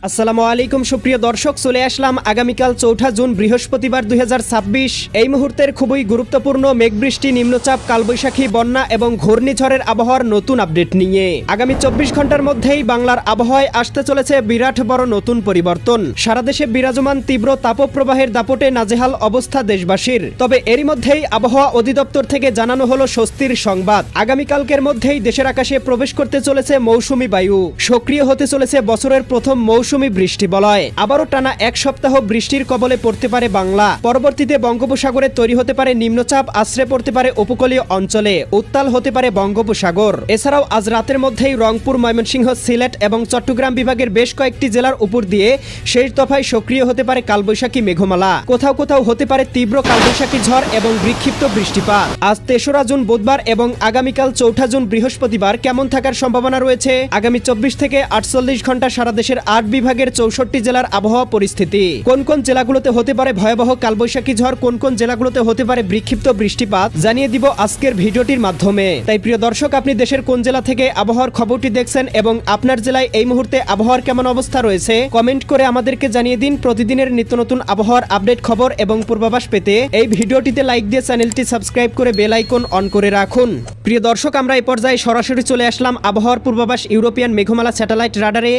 আসসালামু আলাইকুম সুপ্রিয় দর্শক, চলে আসলাম আগামীকাল ৪ঠা জুন বৃহস্পতিবার ২০২৬। এই মুহূর্তের খুবই গুরুত্বপূর্ণ মেঘবৃষ্টি, নিম্নচাপ, কালবৈশাখী, বন্যা এবং ঘূর্ণিঝড়ের আবহাওয়ার নতুন আপডেট নিয়ে আগামী ২৪ ঘন্টার মধ্যেই বাংলার আবহাওয়ায় আসতে চলেছে বিরাট বড় নতুন পরিবর্তন। সারা দেশে বিরাজমান তীব্র তাপপ্রবাহের দাপটে নাজেহাল অবস্থা দেশবাসীর। তবে এরই মধ্যেই আবহাওয়া অধিদপ্তর থেকে জানানো হলো স্বস্তির সংবাদ। আগামীকালকের মধ্যেই দেশের আকাশে প্রবেশ করতে চলেছে মৌসুমী বায়ু। সক্রিয় হতে চলেছে বছরের প্রথম মৌসুমী বৃষ্টি বলয়। আবারও টানা এক সপ্তাহ বৃষ্টির কবলে পড়তে পারে বাংলা। পরবর্তীতে বঙ্গোপসাগরে তৈরি হতে পারে নিম্নচাপ, আশ্রে পড়তে পারে উপকূলীয় অঞ্চলে, উত্তাল হতে পারে বঙ্গোপসাগর। এছাড়াও আজ রাতের মধ্যেই রংপুর, ময়মনসিংহ, সিলেট এবং চট্টগ্রাম বিভাগের বেশ কয়েকটি জেলার উপর দিয়ে শেষ দফায় সক্রিয় হতে পারে কালবৈশাখী মেঘমালা। কোথাও কোথাও হতে পারে তীব্র কালবৈশাখী ঝড় এবং বিক্ষিপ্ত বৃষ্টিপাত। আজ ৩রা জুন বুধবার এবং আগামীকাল ৪ঠা জুন বৃহস্পতিবার কেমন থাকার সম্ভাবনা রয়েছে? আগামী ২৪ থেকে ৪৮ ঘন্টা সারা দেশের ৮ বিভাগের ৬৪ জেলার আবহাওয়া পরিস্থিতি। কোন কোন জেলাগুলোতে হতে পারে ভয়াবহ কালবৈশাখী ঝড়, কোন কোন জেলাগুলোতে হতে পারে বিক্ষিপ্ত বৃষ্টিপাত জানিয়ে দিব আজকের ভিডিওটির মাধ্যমে। তাই প্রিয় দর্শক, আপনি দেশের কোন জেলা থেকে আবহাওয়ার খবরটি দেখছেন এবং আপনার জেলায় এই মুহূর্তে আবহাওয়ার কেমন অবস্থা রয়েছে কমেন্ট করে আমাদেরকে জানিয়ে দিন। প্রতিদিনের নিত্য নতুন আবহাওয়ার আপডেট খবর এবং পূর্বাভাস পেতে এই ভিডিওটিতে লাইক দিয়ে চ্যানেলটি সাবস্ক্রাইব করে বেল আইকন অন করে রাখুন। প্রিয় দর্শক, আমরা এই পর্যায়ে সরাসরি চলে আসলাম আবহাওয়ার পূর্বাভাস ইউরোপিয়ান মেঘমালা স্যাটেলাইট রাডারে।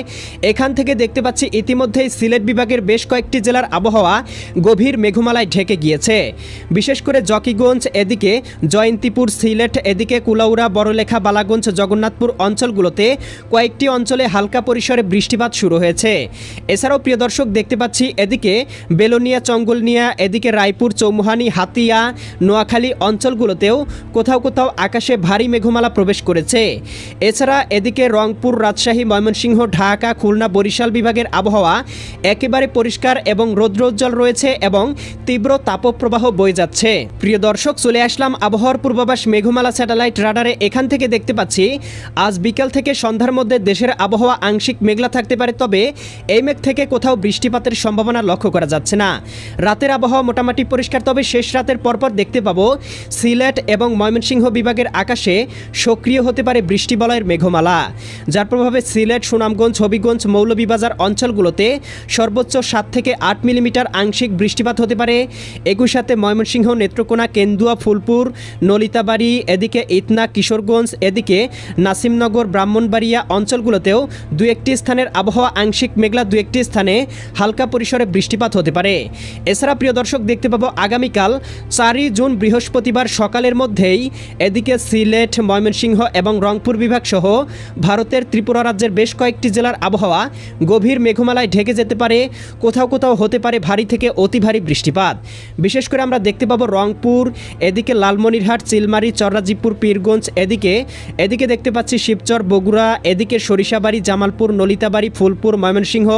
এখান থেকে দেখতে পাচ্ছি ইতিমধ্যেই সিলেট বিভাগের বেশ কয়েকটি জেলার আবহাওয়া গভীর মেঘমালায় ঢেকে গিয়েছে। বিশেষ করে জকিগঞ্জ, এদিকে জয়ন্তীপুর, সিলেট, এদিকে কুলাউড়া, বড়লেখা, বালাগঞ্জ, জগন্নাথপুর অঞ্চলগুলোতে কয়েকটি অঞ্চলে হালকা পরিসরে বৃষ্টিপাত শুরু হয়েছে। এছাড়াও প্রিয় দর্শক দেখতে পাচ্ছি এদিকে বেলোনিয়া, চঙ্গলনিয়া, এদিকে রায়পুর, চৌমুহানি, হাতিয়া, নোয়াখালী অঞ্চলগুলোতেও কোথাও কোথাও আকাশে ভারী মেঘমালা প্রবেশ করেছে। এছাড়া এদিকে রংপুর, রাজশাহী, ময়মনসিংহ, ঢাকা, খুলনা, বরিশাল বিভাগের আবহাওয়া একেবারে পরিষ্কার এবং রৌদ্রোজ্জ্বল রয়েছে এবং তীব্র তাপপ্রবাহ বয়ে যাচ্ছে। প্রিয় দর্শক, চলে আসলাম আবহাওয়ার পূর্বাভাস মেঘমালা স্যাটেলাইট রাডারে। এখান থেকে দেখতে পাচ্ছি আজ বিকাল থেকে সন্ধ্যার মধ্যে দেশের আবহাওয়া আংশিক মেঘলা থাকতে পারে, তবে এই মেঘ থেকে কোথাও বৃষ্টিপাতের সম্ভাবনা লক্ষ্য করা যাচ্ছে না। রাতের আবহাওয়া মোটামুটি পরিষ্কার, তবে শেষ রাতের পরপর দেখতে পাবো সিলেট এবং ময়মনসিংহ বিভাগের আকাশে সক্রিয় হতে পারে বৃষ্টিবলয়ের মেঘমালা, যার প্রভাবে সিলেট, সুনামগঞ্জ, হবিগঞ্জ, মৌলভীবাজার অঞ্চলগুলোতে সর্বোচ্চ ৭ থেকে ৮ মিলিমিটার আংশিক বৃষ্টিপাত হতে পারে। একই সাথে ময়মনসিংহ, নেত্রকোনা, কেন্দুয়া, ফুলপুর, নলিতাবাড়ি, এদিকে ইতনা, কিশোরগঞ্জ, এদিকে নাসিমনগর, ব্রাহ্মণবাড়িয়া অঞ্চলগুলোতেও দু একটি স্থানের আবহাওয়া আংশিক মেঘলা, দু একটি স্থানে হালকা পরিসরে বৃষ্টিপাত হতে পারে। এছাড়া প্রিয় দর্শক দেখতে পাবো আগামীকাল ৪ই জুন বৃহস্পতিবার সকালের মধ্যেই এদিকে সিলেট, ময়মনসিংহ এবং রংপুর বিভাগ সহ ভারতের ত্রিপুরা রাজ্যের বেশ কয়েকটি জেলার আবহাওয়া গভীর মেঘমালায় ঢেকে যেতে পারে। কোথাও কোথাও হতে পারে ভারী থেকে অতি ভারী বৃষ্টিপাত। বিশেষ করে আমরা দেখতে পাবো রংপুর, এদিকে লালমনিরহাট, চিলমারি, চররাজীবপুর, পীরগঞ্জ, এদিকে দেখতে পাচ্ছি শিবচর, বগুড়া, এদিকে সরিষাবাড়ি, জামালপুর, নলিতাবাড়ি, ফুলপুর, ময়মনসিংহ,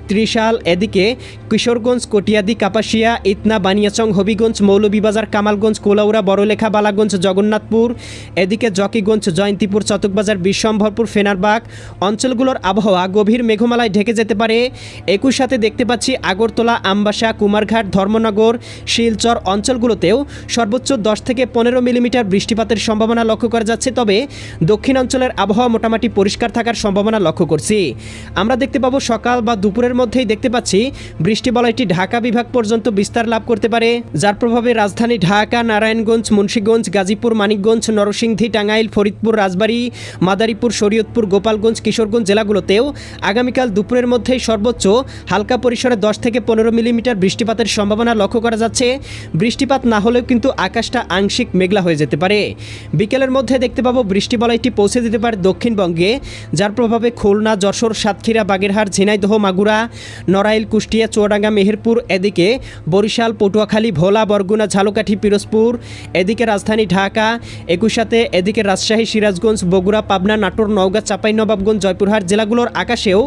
ত্রিশাল, এদিকে কিশোরগঞ্জ, কটিয়াদি, কাপাসিয়া, ইতনা, বানিয়াচং, হবিগঞ্জ, মৌলভীবাজার, কামালগঞ্জ, কোলাউড়া, বড়লেখা, বালাগঞ্জ, জগন্নাথপুর, এদিকে জকিগঞ্জ, জয়ন্তীপুর, চটকবাজার, বিশ্বম্ভরপুর, ফেনারবাগ অঞ্চলগুলোর আবহাওয়া গভীর মেঘমালায় ঢেকে যেতে পারে। একই সাথে দেখতে পাচ্ছি আগরতলা, আমবাসা, কুমারঘাট, ধর্মনগর, শিলচর অঞ্চলগুলোতেও সর্বোচ্চ ১০ থেকে ১৫ মিলিমিটার বৃষ্টিপাতের সম্ভাবনা লক্ষ্য করা যাচ্ছে, তবে দক্ষিণ অঞ্চলের আবহাওয়া মোটামুটি পরিষ্কার থাকার সম্ভাবনা লক্ষ্য করছি। আমরা দেখতে পাবো সকাল বা দুপুরের মধ্যেই দেখতে পাচ্ছি বৃষ্টিবলয়টি ঢাকা বিভাগ পর্যন্ত বিস্তার লাভ করতে পারে, যার প্রভাবে রাজধানী ঢাকা, নারায়ণগঞ্জ, মুন্সিগঞ্জ, গাজীপুর, মানিকগঞ্জ, নরসিংদী, টাঙ্গাইল, ফরিদপুর, রাজবাড়ী, মাদারীপুর, শরীয়তপুর, গোপালগঞ্জ, কিশোরগঞ্জ জেলাগুলোতেও আগামীকাল দুপুরের মধ্যেই সর্বোচ্চ হালকা পরিসরে ১০ থেকে ১৫ মিলিমিটার বৃষ্টিপাতের সম্ভাবনা লক্ষ্য করা যাচ্ছে। বৃষ্টিপাত না হলেও কিন্তু আকাশটা আংশিক মেঘলা হয়ে যেতে পারে। বিকেলের মধ্যে দেখতে পাবো বৃষ্টিবলয়টি পৌঁছে যেতে পারে দক্ষিণবঙ্গে, যার প্রভাবে খুলনা, যশোর, সাতক্ষীরা, বাগেরহাট, ঝিনাইদহ, মাগুরা, নড়াইল, কুষ্টিয়া, চুয়াডাঙ্গা, মেহেরপুর, এদিকে বরিশাল, পটুয়াখালী, ভোলা, বরগুনা, ঝালকাঠি, পিরোজপুর, এদিকে রাজধানী ঢাকা, একই সাথে এদিকে রাজশাহী, সিরাজগঞ্জ, বগুড়া, পাবনা, নাটোর, নওগাঁ, চাঁপাইনবাবগঞ্জ, জয়পুরহাট জেলাগুলোর আকাশেও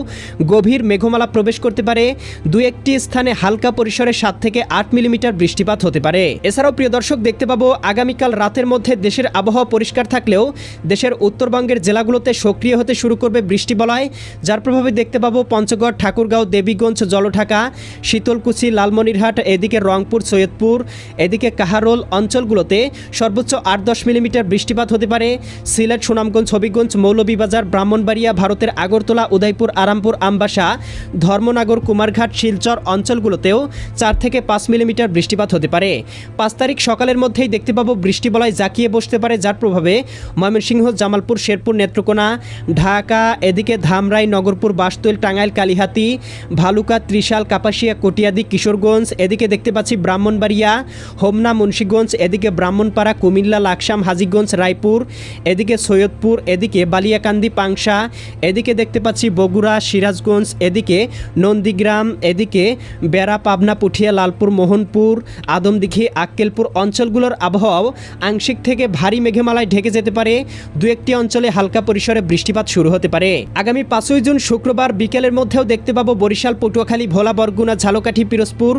গভীর মেঘমালা প্রবেশ করতে পারে। দু একটি স্থানে হালকা পরিসরে ৭ থেকে ৮ মিলিমিটার বৃষ্টিপাত হতে পারে। এছাড়াও প্রিয় দর্শক দেখতে পাবো আগামীকাল রাতের মধ্যে দেশের আবহাওয়া পরিষ্কার থাকলেও দেশের উত্তরবঙ্গের জেলাগুলোতে সক্রিয় হতে শুরু করবে বৃষ্টিবলয়, যার প্রভাবে দেখতে পাবো পঞ্চগড়, ঠাকুরগাঁও, দেবীগঞ্জ, জলঢাকা, শীতলকুচি, লালমনিরহাট, এদিকে রংপুর, সৈয়দপুর, এদিকে কাহারোল অঞ্চলগুলোতে সর্বোচ্চ ৮-১০ মিলিমিটার বৃষ্টিপাত হতে পারে। সিলেট, সুনামগঞ্জ, হবিগঞ্জ, মৌলভীবাজার, ব্রাহ্মণবাড়িয়া, ভারতের আগরতলা, উদয়পুর, আরামপুর, আমবাসা, আমবাসা, ধর্মনগর, কুমারঘাট, শিলচর অঞ্চলগুলোতেও 4 থেকে 5 মিলিমিটার বৃষ্টিপাত হতে পারে। 5 তারিখ সকালের মধ্যেই দেখতে পাবো বৃষ্টিবলয় জাঁকিয়ে বসতে পারে, যার প্রভাবে ময়মনসিংহ, জামালপুর, শেরপুর, নেত্রকোনা, ঢাকা, এদিকে ধামরাই, নগরপুর, বাসতৈল, টাঙ্গাইল, কালিহাতি, ভালুকা, ত্রিশাল, কাপাসিয়া, কটিয়াদি, কিশোরগঞ্জ, এদিকে দেখতে পাচ্ছি ব্রাহ্মণবাড়িয়া, হোমনা, মুন্সিগঞ্জ, এদিকে ব্রাহ্মণপাড়া, কুমিল্লা, লাকসাম, হাজীগঞ্জ, রায়পুর, এদিকে সৈয়দপুর, এদিকে বালিয়াকান্দি, পাংশা, এদিকে দেখতে পাচ্ছি বগুড়া, সিরাজগঞ্জ, এদিকে নন্দীগ্রাম, এদিকে বেড়া, পাবনা, পুঠিয়া, লালপুর, মোহনপুর, আদমদিঘি, আক্কেলপুর অঞ্চলগুলোর আবহাওয়াও আংশিক থেকে ভারী মেঘমালায় ঢেকে যেতে পারে। দু একটি অঞ্চলে হালকা পরিসরে বৃষ্টিপাত শুরু হতে পারে। আগামী 5ই জুন শুক্রবার বিকেলের মধ্যেও দেখতে পাবো বরিশাল, পটুয়াখালী, ভোলা, বরগুনা, ঝালকাঠি, পিরোজপুর,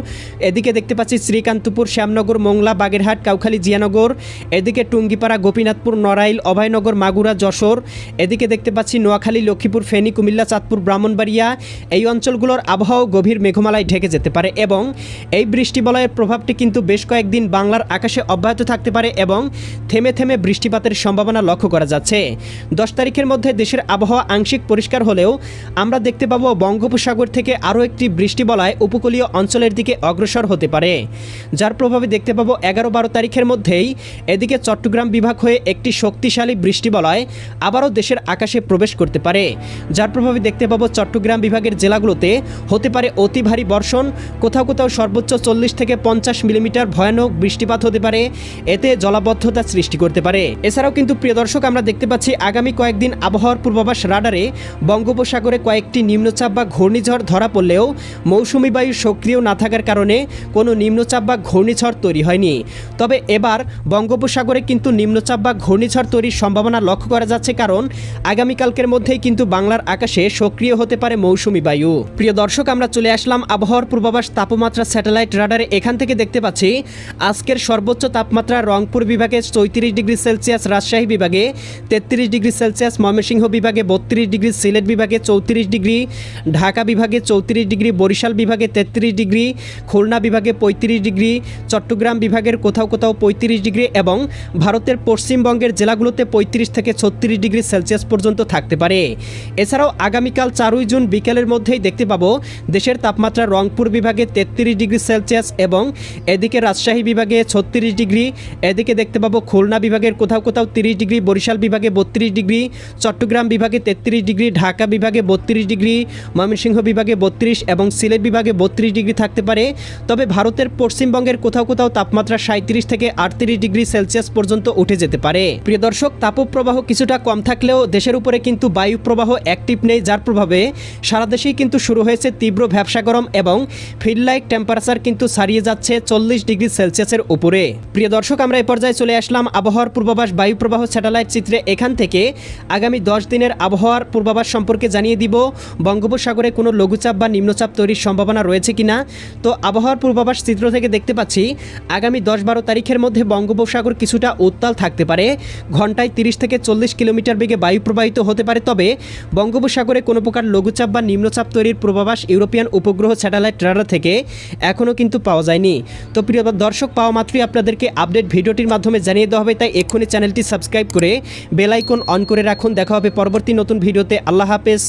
এদিকে দেখতে পাচ্ছি শ্রীকান্তপুর, শ্যামনগর, মোংলা, বাগেরহাট, কাউখালী, জিয়ানগর, এদিকে টুঙ্গিপাড়া, গোপীনাথপুর, নড়াইল, অভয়নগর, মাগুরা, যশোর, এদিকে দেখতে পাচ্ছি নোয়াখালী, লক্ষ্মীপুর, ফেনী, কুমিল্লা, চাঁদপুর, ব্রাহ্মণবাড়িয়া এই অঞ্চলগুলোর আবহাওয়াও গভীর মেঘমালায় ঢেকে যেতে পারে এবং এই বৃষ্টিবলয়ের প্রভাবটি কিন্তু বেশ কয়েকদিন বাংলার আকাশে অব্যাহত থাকতে পারে এবং থেমে থেমে বৃষ্টিপাতের সম্ভাবনা লক্ষ্য করা যাচ্ছে। 10 তারিখের মধ্যে দেশের আবহাওয়া আংশিক পরিষ্কার হলেও আমরা দেখতে পাবো বঙ্গোপসাগর থেকে আরও একটি বৃষ্টিবলয় উপকূলীয় অঞ্চলের দিকে অগ্রসর হতে পারে, যার প্রভাবে দেখতে পাবো 11-12 তারিখের মধ্যেই এদিকে চট্টগ্রাম বিভাগ হয়ে একটি শক্তিশালী বৃষ্টিবলয় আবারও দেশের আকাশে প্রবেশ করতে পারে, যার প্রভাবে দেখতে পাবো চট্টগ্রাম বিভাগের জেলাগুলোতে হতে পারে অতি ভারী বর্ষণ, কোথাও কোথাও সর্বোচ্চ 40 থেকে 50 মিলিমিটার ভয়ানক বৃষ্টিপাত হতে পারে, এতে জলাবদ্ধতা সৃষ্টি করতে পারে। এছাড়াও কিন্তু প্রিয় দর্শক, আমরা দেখতে পাচ্ছি আগামী কয়েকদিন আবহাওয়ার পূর্বাভাস রাডারে বঙ্গোপসাগরে কয়েকটি নিম্নচাপ বা ঘূর্ণিঝড় ধরা পড়লেও মৌসুমি বায়ু সক্রিয় না থাকার কারণে কোনো নিম্নচাপ বা ঘূর্ণিঝড় তৈরি হয়নি। তবে এবার বঙ্গোপসাগরে কিন্তু নিম্নচাপ বা ঘূর্ণিঝড় তৈরির সম্ভাবনা লক্ষ্য করা যাচ্ছে, কারণ আগামীকালকের মধ্যেই কিন্তু বাংলার আকাশে সক্রিয় হতে পারে মৌসুমি বায়ু। প্রিয় দর্শক, আমরা চলে আসলাম আবহাওয়ার পূর্বাভাস তাপমাত্রা স্যাটেলাইট রাডারে। এখান থেকে দেখতে পাচ্ছি আজকের সর্বোচ্চ তাপমাত্রা রংপুর বিভাগে 34 ডিগ্রি সেলসিয়াস, রাজশাহী বিভাগে 33 ডিগ্রি সেলসিয়াস, ময়মনসিংহ বিভাগে 32 ডিগ্রি, সিলেট বিভাগে 34 ডিগ্রি, ঢাকা বিভাগে 34 ডিগ্রি, বরিশাল বিভাগে 33 ডিগ্রি, খুলনা বিভাগে 35 ডিগ্রি, চট্টগ্রাম বিভাগের কোথাও কোথাও 35 ডিগ্রি এবং ভারতের পশ্চিমবঙ্গের জেলাগুলোতে 35 থেকে 36 ডিগ্রি সেলসিয়াস পর্যন্ত থাকতে পারে। এছাড়াও আগামীকাল 4ই জুন বিকেলের মধ্যেই দেখতে পাবো দেশের তাপমাত্রা রংপুর বিভাগে 33 ডিগ্রি সেলসিয়াস এবং এদিকে রাজশাহী বিভাগে 36 ডিগ্রি, এদিকে দেখতে পাবো খুলনা বিভাগের কোথাও কোথাও 30 ডিগ্রি, বরিশাল বিভাগে 32 ডিগ্রি, চট্টগ্রাম বিভাগে 33 ডিগ্রি, ঢাকা বিভাগে 32 ডিগ্রি, ময়মনসিংহ বিভাগে 32 এবং সিলেট বিভাগে 32 ডিগ্রি থাকতে পারে। তবে ভারতের পশ্চিমবঙ্গের কোথাও কোথাও তাপমাত্রা 37 থেকে 38 ডিগ্রি সেলসিয়াস পর্যন্ত উঠে যেতে পারে। প্রিয় দর্শক, তাপপ্রবাহ কিছুটা কম থাকলেও দেশের উপরে কিন্তু বায়ু প্রবাহ অ্যাক্টিভ নেই, যার প্রভাবে সারা দেশেই কিন্তু শুরু হয়েছে তীব্র ভ্যাপসা গরম এবং ফিল লাইক টেম্পারেচার কিন্তু ছাড়িয়ে যাচ্ছে 40 ডিগ্রি সেলসিয়াসের উপরে। প্রিয় দর্শক, আমরা এই পর্যায়ে চলে আসলাম আবহাওয়ার পূর্বাভাস বায়ু প্রবাহ স্যাটেলাইট চিত্রে। এখান থেকে আগামী 10 দিনের আবহাওয়ার পূর্বাভাস সম্পর্কে জানিয়ে দিব বঙ্গোপসাগরে কোনো লঘুচাপ বা নিম্নচাপ তৈরির সম্ভাবনা রয়েছে কিনা। তো আবহাওয়ার পূর্বাভাস চিত্র থেকে দেখতে পাচ্ছি আগামী 10-12 তারিখের মধ্যে বঙ্গোপসাগর কিছুটা উত্তাল থাকতে পারে, ঘন্টায় 30 থেকে 40 কিলোমিটার বেগে বায়ু প্রবাহিত হতে পারে। তবে বঙ্গোপসাগরে কোনো প্রকার লঘুচাপ বা নিম্নচাপ তৈরির পূর্বাভাস ইউরোপিয়ান উপগ্রহ স্যাটেলাইট রাডার থেকে এখনও কিন্তু পাওয়া যায়নি। তো প্রিয় দর্শক, পাওয়া মাত্রই আপনাদেরকে আপডেট ভিডিওটির মাধ্যমে জানিয়ে দেওয়া হবে, তাই এক্ষুনি চ্যানেলটি সাবস্ক্রাইব করে বেল আইকন অন করে রাখুন। দেখা হবে পরবর্তী নতুন ভিডিওতে। আল্লাহ হাফেজ।